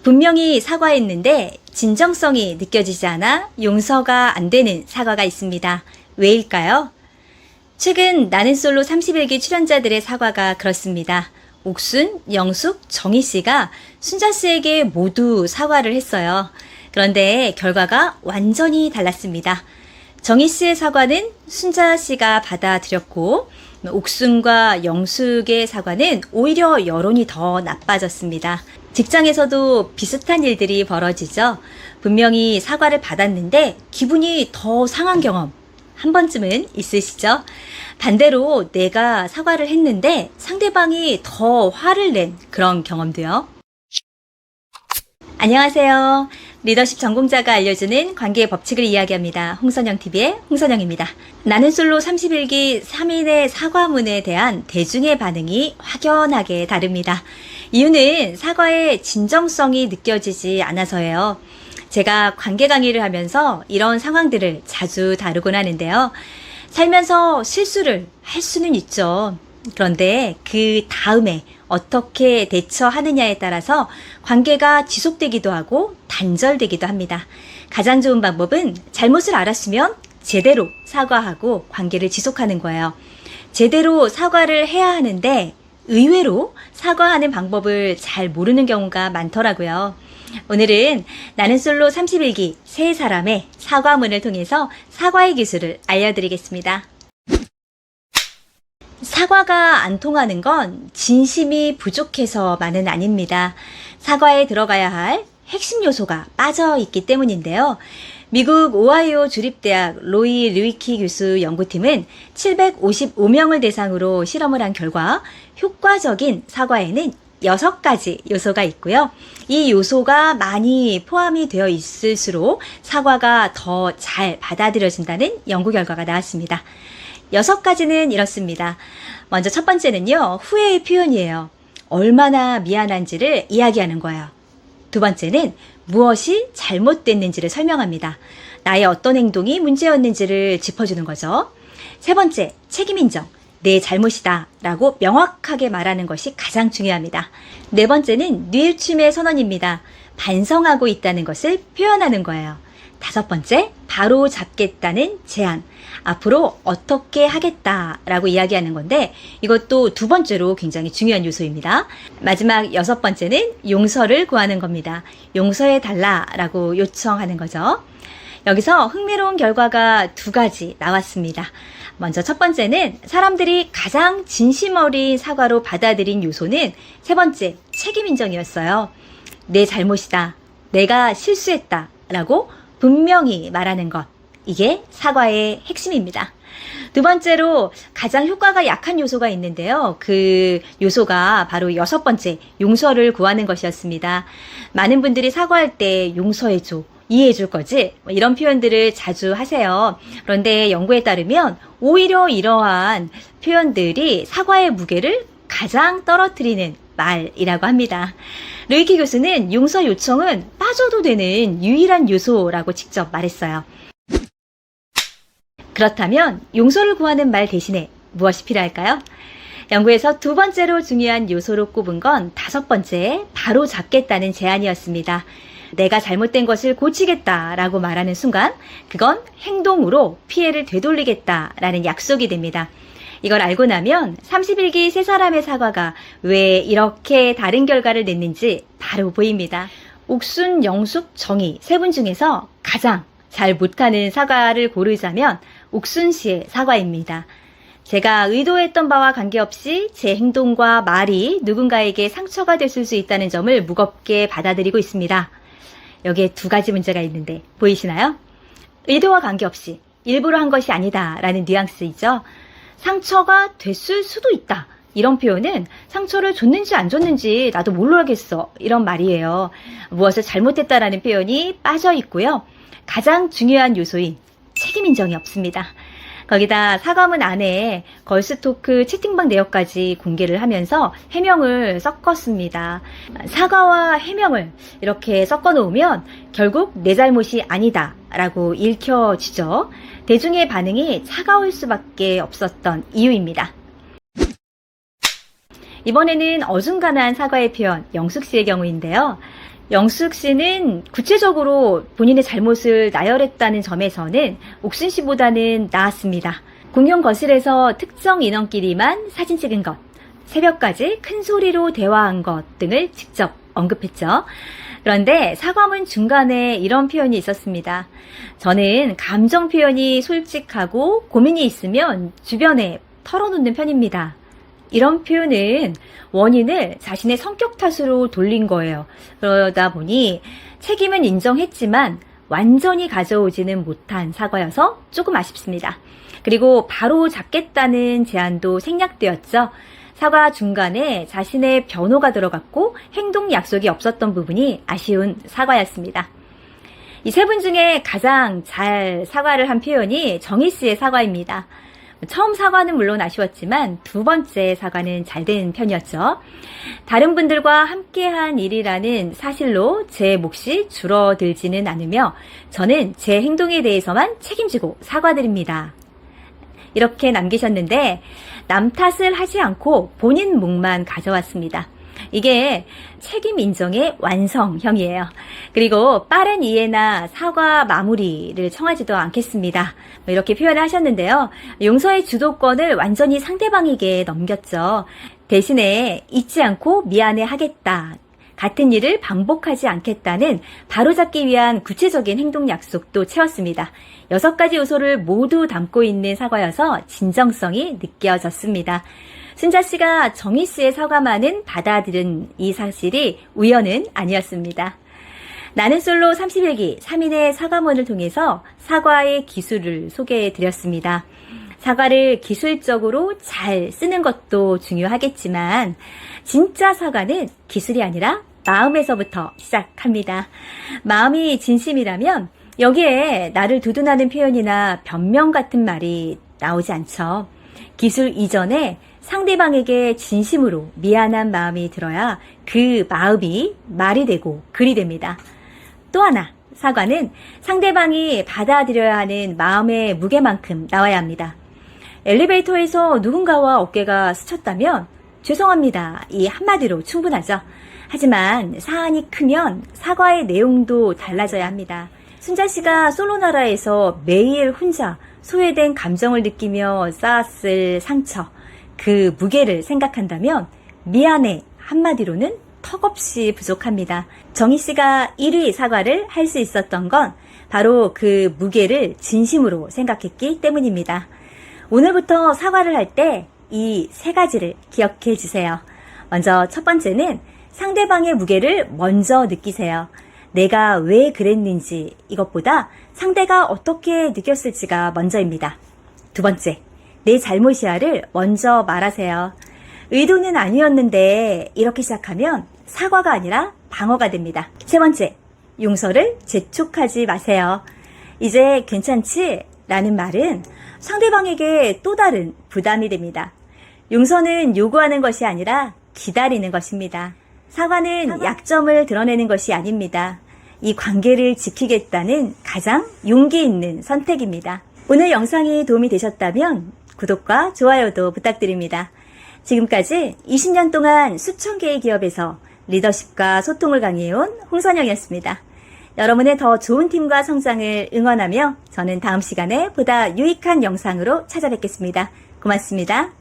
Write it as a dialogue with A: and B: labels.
A: 분명히 사과했는데 진정성이 느껴지지 않아 용서가 안 되는 사과가 있습니다. 왜일까요? 최근 나는 솔로 31기 출연자들의 사과가 그렇습니다. 옥순, 영숙, 정희 씨가 순자 씨에게 모두 사과를 했어요. 그런데 결과가 완전히 달랐습니다. 정희 씨의 사과는 순자 씨가 받아들였고 옥순과 영숙의 사과는 오히려 여론이 더 나빠졌습니다. 직장에서도 비슷한 일들이 벌어지죠. 분명히 사과를 받았는데 기분이 더 상한 경험 한 번쯤은 있으시죠? 반대로 내가 사과를 했는데 상대방이 더 화를 낸 그런 경험도요. 안녕하세요. 리더십 전공자가 알려주는 관계의 법칙을 이야기합니다. 홍선영TV의 홍선영입니다. 나는 솔로 31기 3인의 사과문에 대한 대중의 반응이 확연하게 다릅니다. 이유는 사과의 진정성이 느껴지지 않아서예요. 제가 관계 강의를 하면서 이런 상황들을 자주 다루곤 하는데요. 살면서 실수를 할 수는 있죠. 그런데 그 다음에 어떻게 대처하느냐에 따라서 관계가 지속되기도 하고 단절되기도 합니다. 가장 좋은 방법은 잘못을 알았으면 제대로 사과하고 관계를 지속하는 거예요. 제대로 사과를 해야 하는데 의외로 사과하는 방법을 잘 모르는 경우가 많더라고요. 오늘은 나는 솔로 31기 세 사람의 사과문을 통해서 사과의 기술을 알려드리겠습니다. 사과가 안 통하는 건 진심이 부족해서만은 아닙니다. 사과에 들어가야 할 핵심 요소가 빠져 있기 때문인데요. 미국 오하이오 주립대학 로이 류이키 교수 연구팀은 755명을 대상으로 실험을 한 결과 효과적인 사과에는 6가지 요소가 있고요. 이 요소가 많이 포함이 되어 있을수록 사과가 더 잘 받아들여진다는 연구 결과가 나왔습니다. 6가지는 이렇습니다. 먼저 첫 번째는요, 후회의 표현이에요. 얼마나 미안한지를 이야기하는 거예요. 두 번째는 무엇이 잘못됐는지를 설명합니다. 나의 어떤 행동이 문제였는지를 짚어주는 거죠. 세 번째, 책임 인정. 내 잘못이다 라고 명확하게 말하는 것이 가장 중요합니다. 네 번째는 뉘우침의 선언입니다. 반성하고 있다는 것을 표현하는 거예요. 다섯 번째, 바로 잡겠다는 제안. 앞으로 어떻게 하겠다라고 이야기하는 건데 이것도 두 번째로 굉장히 중요한 요소입니다. 마지막 6번째는 용서를 구하는 겁니다. 용서해달라라고 요청하는 거죠. 여기서 흥미로운 결과가 2가지 나왔습니다. 먼저 첫 번째는 사람들이 가장 진심 어린 사과로 받아들인 요소는 세 번째, 책임 인정이었어요. 내 잘못이다. 내가 실수했다. 라고 분명히 말하는 것. 이게 사과의 핵심입니다. 두 번째로 가장 효과가 약한 요소가 있는데요. 그 요소가 바로 6번째, 용서를 구하는 것이었습니다. 많은 분들이 사과할 때 용서해줘, 이해해줄 거지? 이런 표현들을 자주 하세요. 그런데 연구에 따르면 오히려 이러한 표현들이 사과의 무게를 가장 떨어뜨리는 말이라고 합니다. 르이키 교수는 용서 요청은 빠져도 되는 유일한 요소라고 직접 말했어요. 그렇다면 용서를 구하는 말 대신에 무엇이 필요할까요? 연구에서 2번째로 중요한 요소로 꼽은 건 5번째, 바로 잡겠다는 제안이었습니다. 내가 잘못된 것을 고치겠다라고 말하는 순간 그건 행동으로 피해를 되돌리겠다라는 약속이 됩니다. 이걸 알고 나면 31기 세 사람의 사과가 왜 이렇게 다른 결과를 냈는지 바로 보입니다. 옥순, 영숙, 정희 세 분 중에서 가장 잘 못하는 사과를 고르자면 옥순 씨의 사과입니다. 제가 의도했던 바와 관계없이 제 행동과 말이 누군가에게 상처가 됐을 수 있다는 점을 무겁게 받아들이고 있습니다. 여기에 2가지 문제가 있는데 보이시나요? 의도와 관계없이 일부러 한 것이 아니다 라는 뉘앙스이죠. 상처가 됐을 수도 있다. 이런 표현은 상처를 줬는지 안 줬는지 나도 모르겠어. 이런 말이에요. 무엇을 잘못했다라는 표현이 빠져 있고요. 가장 중요한 요소인 책임 인정이 없습니다. 거기다 사과문 안에 걸스토크 채팅방 내역까지 공개를 하면서 해명을 섞었습니다. 사과와 해명을 이렇게 섞어 놓으면 결국 내 잘못이 아니다 라고 읽혀지죠. 대중의 반응이 차가울 수밖에 없었던 이유입니다. 이번에는 어중간한 사과의 표현, 영숙 씨의 경우인데요. 영숙 씨는 구체적으로 본인의 잘못을 나열했다는 점에서는 옥순 씨보다는 나았습니다. 공용 거실에서 특정 인원끼리만 사진 찍은 것, 새벽까지 큰 소리로 대화한 것 등을 직접 언급했죠. 그런데 사과문 중간에 이런 표현이 있었습니다. 저는 감정 표현이 솔직하고 고민이 있으면 주변에 털어놓는 편입니다. 이런 표현은 원인을 자신의 성격 탓으로 돌린 거예요. 그러다 보니 책임은 인정했지만 완전히 가져오지는 못한 사과여서 조금 아쉽습니다. 그리고 바로 잡겠다는 제안도 생략되었죠. 사과 중간에 자신의 변호가 들어갔고 행동 약속이 없었던 부분이 아쉬운 사과였습니다. 이 세 분 중에 가장 잘 사과를 한 표현이 정희 씨의 사과입니다. 처음 사과는 물론 아쉬웠지만 두 번째 사과는 잘 된 편이었죠. 다른 분들과 함께한 일이라는 사실로 제 몫이 줄어들지는 않으며 저는 제 행동에 대해서만 책임지고 사과드립니다. 이렇게 남기셨는데 남 탓을 하지 않고 본인 몫만 가져왔습니다. 이게 책임 인정의 완성형이에요. 그리고 빠른 이해나 사과 마무리를 청하지도 않겠습니다. 이렇게 표현을 하셨는데요. 용서의 주도권을 완전히 상대방에게 넘겼죠. 대신에 잊지 않고 미안해 하겠다. 같은 일을 반복하지 않겠다는 바로잡기 위한 구체적인 행동 약속도 채웠습니다. 6가지 요소를 모두 담고 있는 사과여서 진정성이 느껴졌습니다. 순자 씨가 정희 씨의 사과만은 받아들인 이 사실이 우연은 아니었습니다. 나는 솔로 31기 3인의 사과문을 통해서 사과의 기술을 소개해 드렸습니다. 사과를 기술적으로 잘 쓰는 것도 중요하겠지만 진짜 사과는 기술이 아니라 마음에서부터 시작합니다. 마음이 진심이라면 여기에 나를 두둔하는 표현이나 변명 같은 말이 나오지 않죠. 기술 이전에 상대방에게 진심으로 미안한 마음이 들어야 그 마음이 말이 되고 글이 됩니다. 또 하나, 사과는 상대방이 받아들여야 하는 마음의 무게만큼 나와야 합니다. 엘리베이터에서 누군가와 어깨가 스쳤다면 죄송합니다. 이 한마디로 충분하죠. 하지만 사안이 크면 사과의 내용도 달라져야 합니다. 순자 씨가 솔로나라에서 매일 혼자 소외된 감정을 느끼며 쌓았을 상처, 그 무게를 생각한다면 미안해 한마디로는 턱없이 부족합니다. 정희 씨가 1위 사과를 할 수 있었던 건 바로 그 무게를 진심으로 생각했기 때문입니다. 오늘부터 사과를 할 때 이 3가지를 기억해 주세요. 먼저 첫 번째는 상대방의 무게를 먼저 느끼세요. 내가 왜 그랬는지 이것보다 상대가 어떻게 느꼈을지가 먼저입니다. 두 번째, 내 잘못이야를 먼저 말하세요. 의도는 아니었는데 이렇게 시작하면 사과가 아니라 방어가 됩니다. 세 번째, 용서를 재촉하지 마세요. 이제 괜찮지? 라는 말은 상대방에게 또 다른 부담이 됩니다. 용서는 요구하는 것이 아니라 기다리는 것입니다. 사과는 약점을 드러내는 것이 아닙니다. 이 관계를 지키겠다는 가장 용기 있는 선택입니다. 오늘 영상이 도움이 되셨다면 구독과 좋아요도 부탁드립니다. 지금까지 20년 동안 수천 개의 기업에서 리더십과 소통을 강의해온 홍선영이었습니다. 여러분의 더 좋은 팀과 성장을 응원하며 저는 다음 시간에 보다 유익한 영상으로 찾아뵙겠습니다. 고맙습니다.